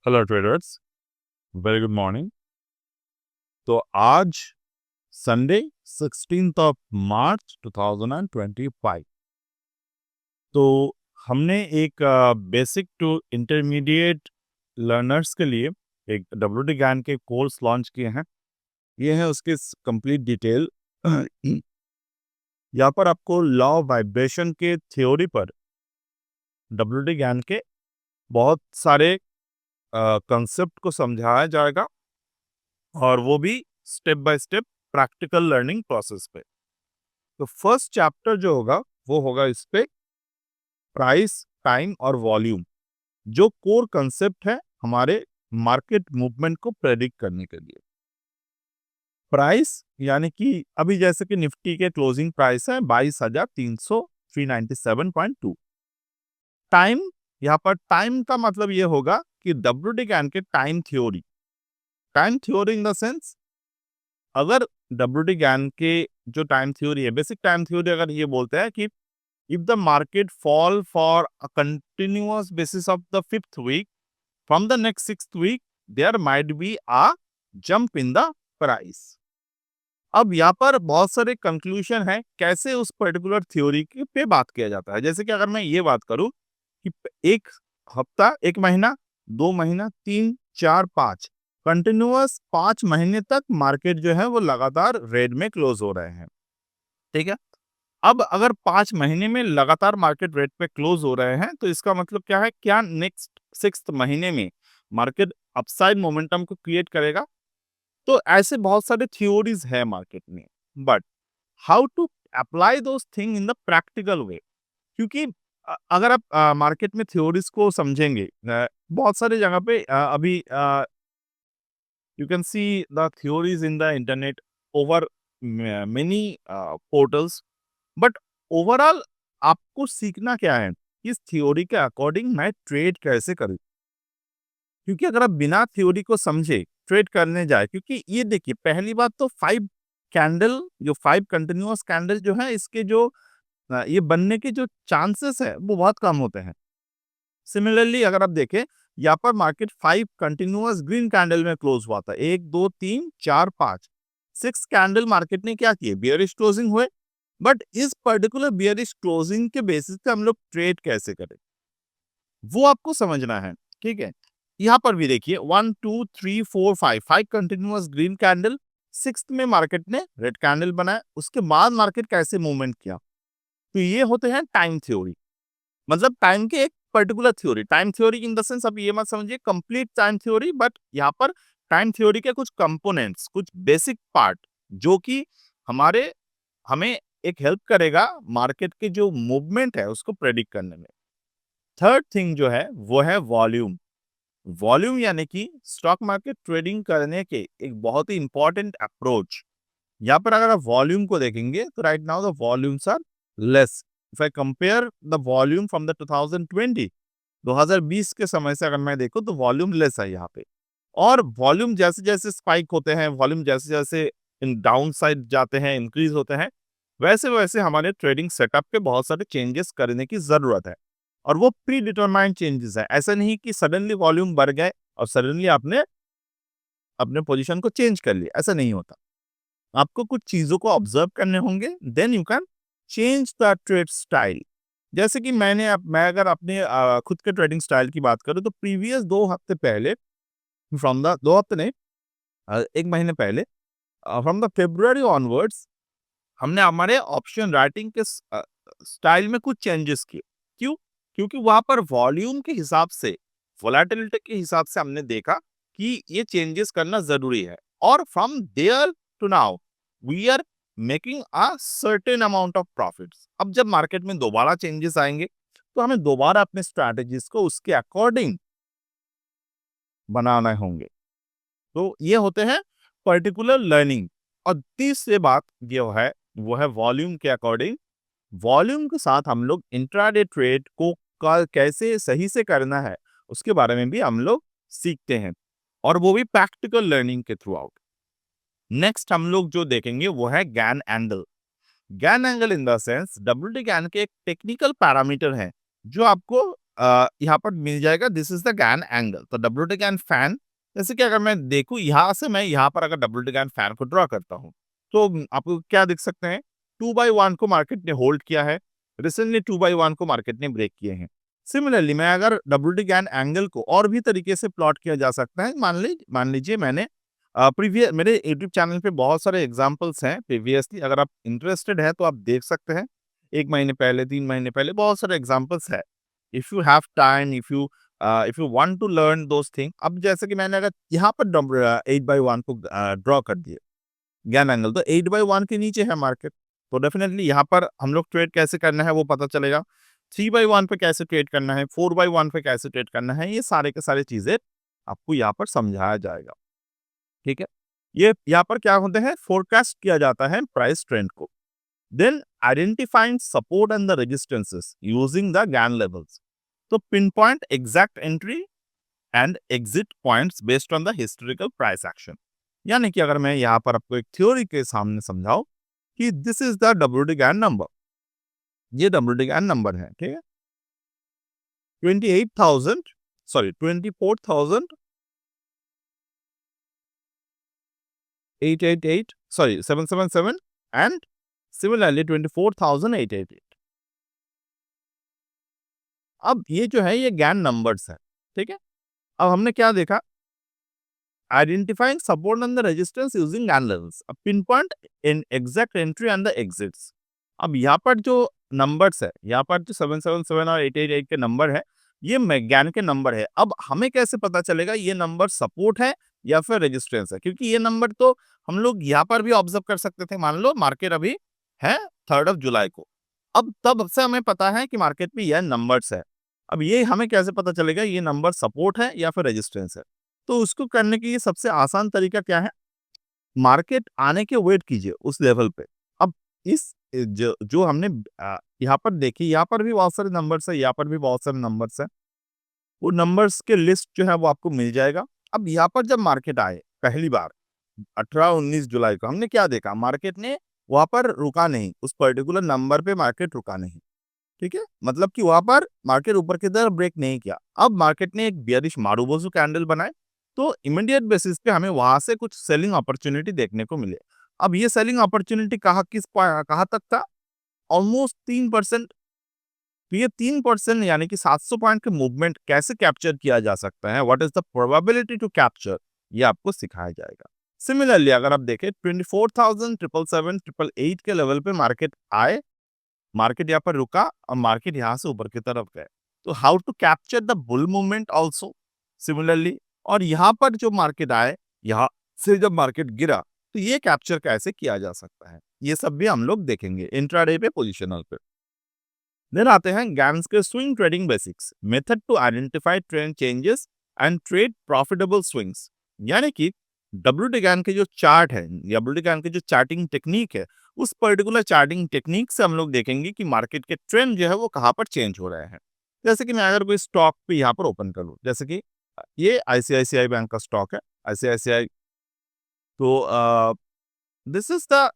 Hello traders, very good morning. तो आज Sunday 16th of March 2025। तो हमने एक बेसिक टू इंटरमीडिएट लर्नर्स के लिए एक WD ज्ञान के कोर्स लॉन्च किए हैं। ये है उसके कंप्लीट डिटेल। यहाँ पर आपको लॉ ऑफ वाइब्रेशन के थ्योरी पर WD ज्ञान के बहुत सारे कंसेप्ट को समझाया जाएगा, और वो भी step by step practical learning process पे। तो फर्स्ट चैप्टर जो होगा वो होगा इस पे प्राइस, टाइम और वॉल्यूम, जो कोर कंसेप्ट है हमारे मार्केट मूवमेंट को प्रेडिक्ट करने के लिए। प्राइस यानी कि अभी जैसे कि निफ्टी के क्लोजिंग प्राइस है 22,397.2। टाइम, यहाँ पर टाइम का मतलब ये होगा कि WD ज्ञान के time theory in the sense, अगर WD ज्ञान के जो टाइम थ्योरी है, बेसिक टाइम थ्योरी, अगर ये बोलते हैं कि if the market fall for a continuous basis of the fifth week, from the next sixth week there might be a jump in the price। अब यहाँ पर बहुत सारे कंक्लूजन है कैसे उस पर्टिकुलर थ्योरी पे बात किया जाता है। जैसे कि अगर मैं ये बात करूं कि एक हफ्ता, एक महीना, 2 महीना, 3, 4, 5 कंटिन्यूअस 5 महीने तक मार्केट जो है वो लगातार रेड में क्लोज हो रहे हैं। ठीक है। अब अगर 5 महीने में लगातार मार्केट रेट पे क्लोज हो रहे हैं, तो इसका मतलब क्या है? क्या नेक्स्ट 6th महीने में मार्केट अपसाइड मोमेंटम को क्रिएट करेगा? तो ऐसे बहुत सारे थ्योरीज है मार्केट में, but how to apply those thing in the practical way? क्योंकि अगर आप मार्केट में थ्योरीज को समझेंगे, बहुत सारे जगह पे अभी you can see the theories in the internet over many portals, but overall आपको सीखना क्या है? इस थ्योरी के अकॉर्डिंग मैं ट्रेड कैसे करूं? क्योंकि अगर आप बिना थ्योरी को समझे ट्रेड करने जाए, क्योंकि ये देखिए, पहली बात तो 5 कैंडल, जो 5 कंटिन्यूअस कैंडल जो है, इसके जो ये बनने के जो चांसेस है वो बहुत कम होते हैं। सिमिलरली अगर आप देखें, यहाँ पर मार्केट 5 कंटिन्यूअस ग्रीन कैंडल में क्लोज हुआ था। 1, 2, 3, 4, 5 6 कैंडल मार्केट ने क्या किए? बियरिश क्लोजिंग हुए। बट इस पर्टिकुलर बियरिश क्लोजिंग के बेसिस पे हम लोग ट्रेड कैसे करें, वो आपको समझना है। ठीक है। यहाँ पर भी देखिए 1, 2, 3, 4, 5 कंटिन्यूअस ग्रीन कैंडल, 6th में मार्केट ने रेड कैंडल बनाया। उसके बाद मार्केट कैसे मूवमेंट किया? तो ये होते हैं टाइम थ्योरी, मतलब टाइम के एक particular theory. Time theory in the sense, अब ये मत समझिए कंप्लीट टाइम थ्योरी, बट यहाँ पर टाइम थ्योरी के कुछ कंपोनेंट्स, कुछ बेसिक पार्ट, जो कि हमारे हमें एक हेल्प करेगा मार्केट के जो मूवमेंट है उसको प्रेडिक्ट करने में। थर्ड थिंग जो है वो है वॉल्यूम। वॉल्यूम यानी कि स्टॉक मार्केट ट्रेडिंग करने के एक बहुत ही इंपॉर्टेंट अप्रोच। यहाँ पर अगर आप वॉल्यूम को देखेंगे तो right now the volumes are less. If I compare the volume from the 2020 के समय से अगर मैं देखूं, तो वॉल्यूम लेस है यहाँ पे। और वॉल्यूम जैसे जैसे स्पाइक होते हैं, वॉल्यूम जैसे जैसे इन डाउन साइड जाते हैं, इंक्रीज होते हैं, वैसे वैसे हमारे ट्रेडिंग सेटअप पे बहुत सारे चेंजेस करने की जरूरत है। और वो प्री डिटरमाइंड चेंजेस है। ऐसा नहीं कि सडनली वॉल्यूम बढ़ गए और सडनली आपने अपने पोजीशन को चेंज कर लिया, ऐसा नहीं होता। आपको कुछ चीजों को ऑब्जर्व करने होंगे, then you can change the trade style. जैसे कि मैं अगर अपने खुद के ट्रेडिंग स्टाइल की बात करूं, तो प्रीवियस 2 हफ्ते पहले, फ्रॉम द 2 हफ्ते नहीं, एक महीने पहले, फ्रॉम द फेब्रुअरी ऑनवर्ड्स, हमने हमारे ऑप्शन राइटिंग के स्टाइल में कुछ चेंजेस किए। क्यों? क्योंकि वहां पर वॉल्यूम के हिसाब से, वोलेटिलिटी के हिसाब से हमने देखा कि ये चेंजेस करना जरूरी है। और from there to now we are making a certain amount of profits. अब जब मार्केट में दोबारा चेंजेस आएंगे, तो हमें दोबारा अपने स्ट्रैटेजीज को उसके अकॉर्डिंग बनाना होंगे। तो ये होते हैं पर्टिकुलर लर्निंग। और तीसरी बात जो है वो है वॉल्यूम के अकॉर्डिंग। वॉल्यूम के साथ हम लोग इंट्राडे ट्रेड को कैसे सही से करना है, उसके बारे में भी हम लोग सीखते हैं, और वो भी प्रैक्टिकल लर्निंग के थ्रू आउट। नेक्स्ट हम लोग जो देखेंगे वो है Gann angle. Gann angle in the sense, WD Gann के एक टेक्निकल पैरामीटर है जो आपको यहाँ पर मिल जाएगा, this is the Gann angle. तो डब्ल्यूटी गैन फैन, जैसे कि अगर मैं देखूं यहाँ से, मैं यहाँ पर अगर डब्ल्यूटी गैन फैन को ड्रॉ करता हूँ तो आपको क्या दिख सकते हैं, 2/1 को मार्केट ने होल्ड किया है, रिसेंटली 2/1 को मार्केट ने ब्रेक किए हैं। सिमिलरली मैं अगर डब्ल्यूटी गैन एंगल को और भी तरीके से प्लॉट किया जा सकता है, मान लीजिए मैंने प्रीवियस मेरे यूट्यूब चैनल पे बहुत सारे एग्जांपल्स हैं प्रीवियसली, अगर आप इंटरेस्टेड हैं तो आप देख सकते हैं। 1 महीने पहले, 3 महीने पहले बहुत सारे एग्जांपल्स हैं। If you have time, if you want to learn those thing, अब जैसे कि मैंने अगर यहाँ पर 8/1 को ड्रॉ कर दिए ज्ञान एंगल, तो 8/1 के नीचे है मार्केट, तो डेफिनेटली यहाँ पर हम लोग ट्रेड कैसे करना है वो पता चलेगा। 3/1 पे कैसे ट्रेड करना है, 4/1 पे कैसे ट्रेड करना है, ये सारे के सारे चीजें आपको यहाँ पर समझाया जाएगा। ठीक है, ये यहाँ पर क्या होते हैं, फोरकास्ट किया जाता है प्राइस ट्रेंड को। Then identifying support and the resistances using the Gann levels, तो pin point exact entry and exit points based on the historical price action. यानी कि अगर मैं यहाँ पर आपको एक थ्योरी के सामने समझाऊं कि this is the WD Gann number, ये डब्ल्यूटी गैन नंबर है, ठीक है, 28,000 सॉरी 24,888 सॉरी 777 एंड सिमिलरली 24,888। अब ये जो है ये गैन नंबर्स है, ठीक है। अब हमने क्या देखा, identifying support and the resistance using Gann levels, अब pin point in exact entry and the exits. अब यहाँ पर जो नंबर्स है, यहाँ पर जो 777 और 888 के नंबर है, ये गैन के नंबर है। अब हमें कैसे पता चलेगा ये नंबर सपोर्ट है या फिर रेजिस्टेंस है, क्योंकि ये नंबर तो हम लोग यहाँ पर भी ऑब्जर्व कर सकते थे। मान लो मार्केट अभी है 3 जुलाई को, अब तब से हमें पता है कि मार्केट में यह नंबर्स है। अब ये हमें कैसे पता चलेगा ये नंबर सपोर्ट है या फिर रेजिस्टेंस है, तो उसको करने के लिए सबसे आसान तरीका क्या है, मार्केट आने के वेट कीजिए उस लेवल पे। अब इस जो हमने यहाँ पर देखी, यहाँ पर भी बहुत सारे नंबर्स है, यहाँ पर भी बहुत सारे नंबर्स है, वो नंबर्स के लिस्ट जो है वो आपको मिल जाएगा। अब यहाँ पर जब मार्केट आए पहली बार 18-19 जुलाई को, हमने क्या देखा, मार्केट ने वहां पर रुका नहीं, उस पर्टिकुलर नंबर पे मार्केट रुका नहीं, ठीक है, मतलब कि वहां पर मार्केट ऊपर की तरफ ब्रेक नहीं किया। अब मार्केट ने एक बियरिश मारूबोजू कैंडल बनाए, तो इमीडिएट बेसिस पे हमें वहां से कुछ सेलिंग अपॉर्चुनिटी देखने को मिले। अब ये सेलिंग अपॉर्चुनिटी कहाँ तक था, ऑलमोस्ट 3%। तो ये 3% यानी कि 700 पॉइंट के मूवमेंट कैसे कैप्चर किया जा सकता है, what is the probability to capture, ये आपको सिखाया जाएगा। सिमिलरली अगर आप देखें 24,777-888 के लेवल पे मार्केट आए, मार्केट यहाँ पर रुका और मार्केट यहाँ से ऊपर की तरफ गए, तो how to capture the bull movement also similarly. और यहाँ पर जो मार्केट आए, यहाँ से जब मार्केट गिरा, तो ये कैप्चर कैसे किया जा सकता है, ये सब भी हम लोग देखेंगे इंट्राडे पे, पोजिशनल पे। देन आते हैं गैन्स के swing trading basics, method to identify trend changes and trade profitable swings. यानी कि डब्ल्यूटी गैन के जो चार्ट है, डब्ल्यूटी गैन की जो चार्टिंग टेक्निक है, उस पर्टिकुलर चार्टिंग टेक्निक से हम लोग देखेंगे कि मार्केट के ट्रेंड जो है वो कहाँ पर चेंज हो रहे हैं। जैसे कि मैं अगर कोई स्टॉक पे यहाँ पर ओपन करूँ, जैसे कि ये आईसीआईसीआई बैंक का स्टॉक है, आईसीआईसीआई। तो this is the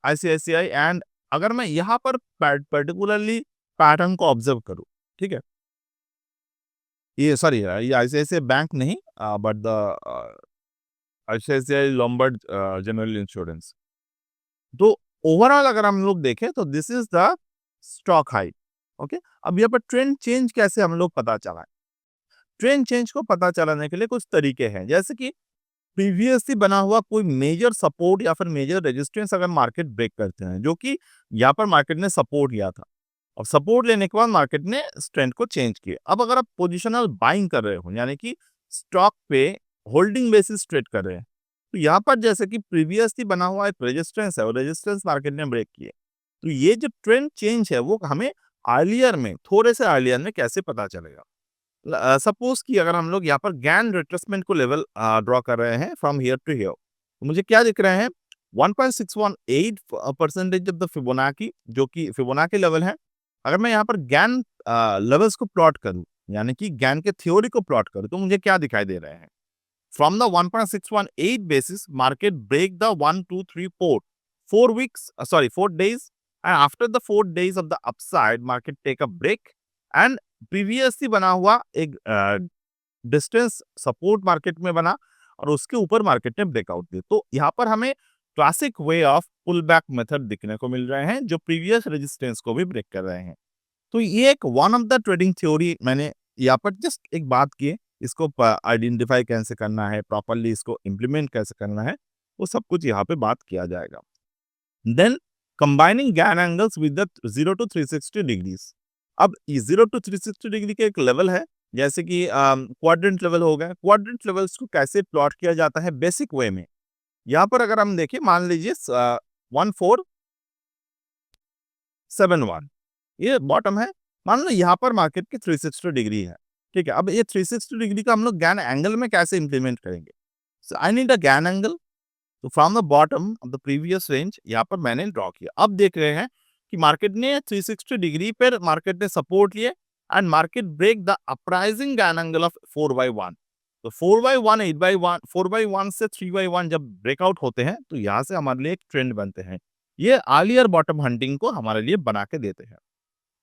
ICICI and अगर मैं यहाँ पर पर्टिकुलरली पैटर्न को ऑब्जर्व करूँ, ठीक है, ये सॉरी ये आईसीआईसीआई बैंक नहीं, but the ICICI Lombard general insurance. तो ओवरऑल अगर हम लोग देखें तो this is the stock high, okay. अब यहाँ पर ट्रेंड चेंज कैसे हम लोग पता चला, ट्रेंड चेंज को पता चलाने के लिए कुछ तरीके हैं, जैसे कि प्रीवियसली बना हुआ कोई मेजर सपोर्ट या फिर मेजर रेजिस्टेंस अगर मार्केट ब्रेक करते हैं, जो कि यहाँ पर मार्केट ने सपोर्ट लिया था, और सपोर्ट लेने के बाद मार्केट ने ट्रेंड को चेंज किया। अब अगर आप पोजिशनल बाइंग कर रहे हो, यानी कि स्टॉक पे होल्डिंग बेसिस ट्रेड कर रहे हैं, तो यहाँ पर जैसे कि प्रीवियसली बना हुआ एक रेजिस्टेंस है और रेजिस्टेंस मार्केट ने ब्रेक किए, तो ये जो ट्रेंड चेंज है वो हमें अर्लियर में, थोड़े से अर्लियर में कैसे पता चलेगा। सपोज कि अगर हम लोग यहाँ पर गैन रिट्रेसमेंट को लेवल ड्रॉ कर रहे हैं फ्रॉम हियर टू हियर, तो मुझे क्या दिख रहे हैं, 1.618% ऑफ द फिबोनाची, जो कि फिबोनाची लेवल है। अगर मैं यहाँ पर गैन लेवल्स को प्लॉट करूं, यानी कि गैन के थ्योरी को प्लॉट करूं, तो मुझे क्या दिखाई दे रहे हैं, from the 1.618 basis market break the 1 2 3 4 weeks, 4 days, and after the 4 days of the upside market take a break and previously बना हुआ एक डिस्टेंस सपोर्ट मार्केट में बना और उसके ऊपर मार्केट ने ब्रेकआउट दिया। तो यहाँ पर हमें classic way of pull back method दिखने को मिल रहे हैं जो प्रीवियस रेजिस्टेंस को भी ब्रेक कर रहे हैं। तो ये एक one of the trading theory मैंने यहाँ पर जस्ट एक बात की है, इसको आइडेंटिफाई कैसे करना है, प्रॉपरली इसको इम्प्लीमेंट कैसे करना है, वो सब कुछ यहाँ पे बात किया जाएगा। Then combining Gann angles with the 0 to 360 degrees. अब 0 to 360 डिग्री के एक लेवल है, जैसे कि क्वाड्रेंट लेवल हो गया। क्वाड्रेंट लेवल्स को कैसे प्लॉट किया जाता है बेसिक वे में, यहाँ पर अगर हम देखें, मान लीजिए 1471 ये बॉटम है, मान लो यहाँ पर मार्केट की 360 डिग्री है, ठीक है। अब ये 360 डिग्री का हम लोग गैन एंगल में कैसे इंप्लीमेंट करेंगे? So I need a Gann angle, तो from the bottom of the previous range यहाँ पर मैंने ड्रॉ किया। अब देख रहे हैं कि मार्केट ने 360 डिग्री पर मार्केट ने सपोर्ट लिए and market break the uprising Gann angle of 4/1। तो 4/1, 8/1, 4/1 से 3/1 जब ब्रेकआउट होते हैं तो यहाँ से हमारे लिए एक ट्रेंड बनते हैं। ये अर्लियर बॉटम हंटिंग को हमारे लिए बना के देते हैं।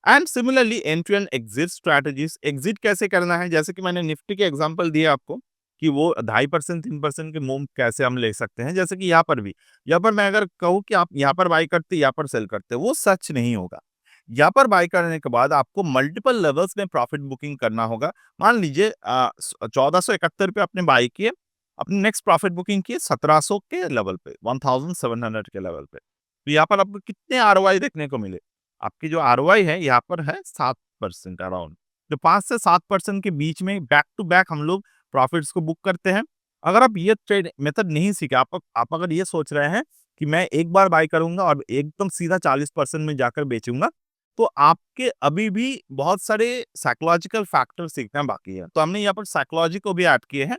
And similarly entry and exit strategies, exit कैसे करना है, जैसे कि मैंने निफ्टी के एग्जांपल दिए आपको कि वो 2.5% 3% के मूव कैसे हम ले सकते हैं। जैसे कि यहाँ पर भी, यहाँ पर मैं अगर कहूँ कि आप यहाँ पर बाई करते, यहाँ पर सेल करते, वो सच नहीं होगा। यहाँ पर बाई करने के बाद आपको मल्टीपल लेवल्स में प्रॉफिट बुकिंग करना होगा। मान लीजिए 1471 पे आपने बाई किए, अपने नेक्स्ट प्रॉफिट बुकिंग किए 1700 के लेवल पे, 1700 के लेवल पे, तो यहाँ पर आपको कितने आरओआई देखने को मिले? आपकी जो आरओआई है यहाँ पर है 7% अराउंड। तो 5 से 7% के बीच में बैक टू बैक हम लोग प्रॉफिट्स को बुक करते हैं। अगर आप ये ट्रेड मेथड नहीं सीखे, आप अगर ये सोच रहे हैं कि मैं एक बार बाय करूंगा और एकदम सीधा 40% में जाकर बेचूंगा, तो आपके अभी भी बहुत सारे साइकोलॉजिकल फैक्टर सीखना बाकी है। तो हमने यहाँ पर साइकोलॉजी को भी ऐड किए हैं।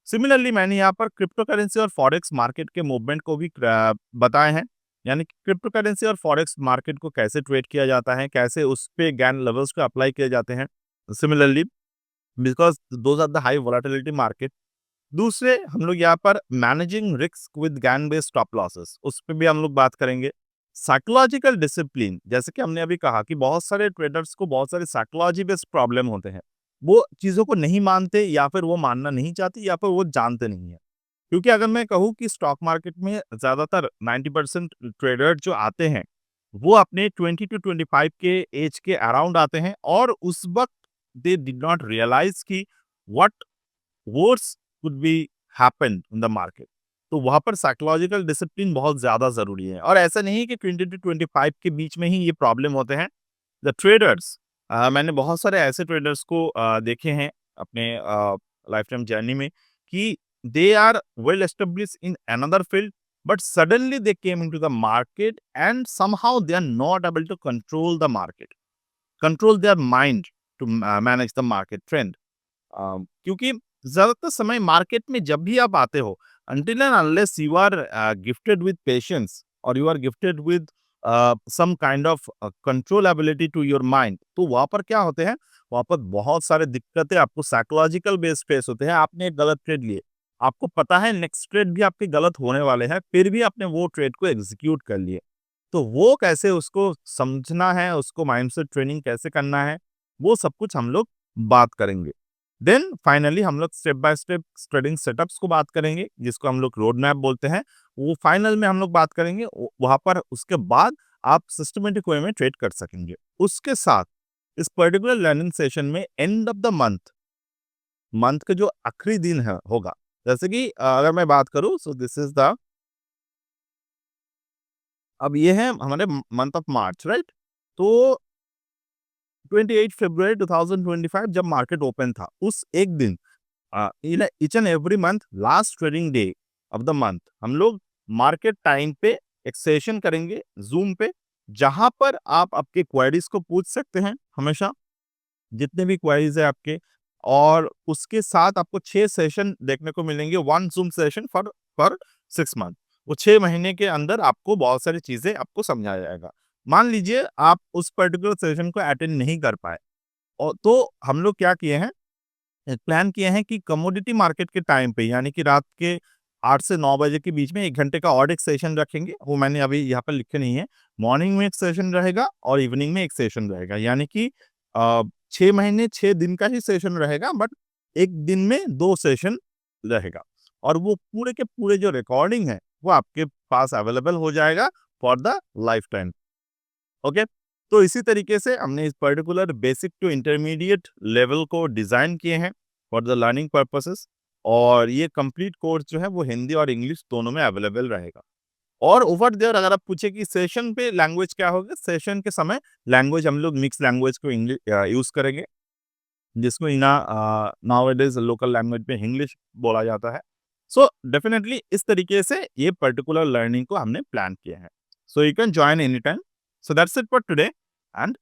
सिमिलरली मैंने यहाँ पर क्रिप्टो करेंसी और फॉरेक्स मार्केट के मूवमेंट को भी बताए हैं, यानी कि क्रिप्टो करेंसी और फॉरेक्स मार्केट को कैसे ट्रेड किया जाता है, कैसे उस पे गैन लेवल्स को अप्लाई किए जाते हैं। Similarly because those are the high volatility market. दूसरे हम लोग यहाँ पर managing risk with Gann based stop losses, उस पर भी हम लोग बात करेंगे। साइकोलॉजिकल डिसिप्लिन, जैसे कि हमने अभी कहा कि बहुत सारे ट्रेडर्स को बहुत सारे साइकोलॉजी बेस्ड प्रॉब्लम होते हैं, वो चीज़ों को नहीं मानते या फिर वो मानना नहीं चाहते या फिर वो जानते नहीं है। क्योंकि अगर मैं कहूँ कि स्टॉक मार्केट में ज़्यादातर 90% ट्रेडर जो आते हैं, वो अपने 20 to 25 के एज के अराउंड आते हैं और उस वक्त दे डिड नॉट रियलाइज कि what worse could be happen in the market. तो वहाँ पर साइकोलॉजिकल डिसिप्लिन बहुत ज़्यादा ज़रूरी है। और ऐसा नहीं कि 20 to 25 के बीच में ही ये प्रॉब्लम होते हैं। द ट्रेडर्स, मैंने बहुत सारे ऐसे ट्रेडर्स को देखे हैं अपने लाइफ टाइम जर्नी में कि they are well established in another field, but suddenly they came into the market and somehow they are not able to control the market, control their mind to manage the market trend. क्योंकि ज्यादातर समय market में जब भी आप आते हो, until and unless you are gifted with patience or you are gifted with some kind of control ability to your mind, तो वहां पर क्या होते हैं, वहां पर बहुत सारे दिक्कतें आपको साइकोलॉजिकल बेस्ड फेस होते हैं। आपने एक गलत ट्रेड लिए, आपको पता है नेक्स्ट ट्रेड भी आपके गलत होने वाले हैं, फिर भी आपने वो ट्रेड को एग्जीक्यूट कर लिए। तो वो कैसे उसको समझना है, उसको माइंडसेट ट्रेनिंग कैसे करना है, वो सब कुछ हम लोग बात करेंगे। देन फाइनली हम लोग step by step trading setups को बात करेंगे, जिसको हम लोग रोड मैप बोलते हैं। वो फाइनल में हम लोग बात करेंगे, वहां पर उसके बाद आप सिस्टमेटिक वे में ट्रेड कर सकेंगे। उसके साथ इस पर्टिकुलर लर्निंग सेशन में end of the month, month का जो आखिरी दिन है होगा, जैसे कि अगर मैं बात करूं, सो दिस इज द, अब ये है हमारे मंथ ऑफ मार्च, राइट। तो 28 फरवरी 2025 जब मार्केट ओपन था, उस एक दिन each and every month last trading day of the month हम लोग मार्केट टाइम पे एक सेशन करेंगे जूम पे, जहां पर आप आपके क्वेरीज को पूछ सकते हैं हमेशा, जितने भी क्वेरीज है आपके। और उसके साथ आपको 6 सेशन देखने को मिलेंगे, 1 जूम सेशन फॉर 6 मंथ। वो 6 महीने के अंदर आपको बहुत सारी चीजें आपको समझाया जाएगा। मान लीजिए आप उस पर्टिकुलर सेशन को अटेंड नहीं कर पाए, और तो हम लोग क्या किए हैं, एक प्लान किए हैं कि कमोडिटी मार्केट के टाइम पे, यानी कि रात के 8 से 9 बजे के बीच में 1 घंटे का और एक सेशन रखेंगे। वो मैंने अभी यहाँ पर लिखे नहीं है। मॉर्निंग में एक सेशन रहेगा और इवनिंग में एक सेशन रहेगा, यानी कि 6 महीने 6 दिन का ही सेशन रहेगा, बट एक दिन में 2 सेशन रहेगा और वो पूरे के पूरे जो रिकॉर्डिंग है वो आपके पास अवेलेबल हो जाएगा for the lifetime. Okay, तो इसी तरीके से हमने इस particular basic to intermediate level को डिजाइन किए हैं फॉर द लर्निंग पर्पसेस, और ये कंप्लीट कोर्स जो है वो हिंदी और इंग्लिश दोनों में अवेलेबल रहेगा। और ओवर देयर अगर आप पूछे कि सेशन पे लैंग्वेज क्या होगा, सेशन के समय लैंग्वेज हम लोग मिक्स लैंग्वेज को इंग्लिश यूज करेंगे, जिसको नाउअडेज लोकल लैंग्वेज में इंग्लिश बोला जाता है। सो डेफिनेटली इस तरीके से ये पर्टिकुलर लर्निंग को हमने प्लान किया है। So you can join any time. So that's it for today and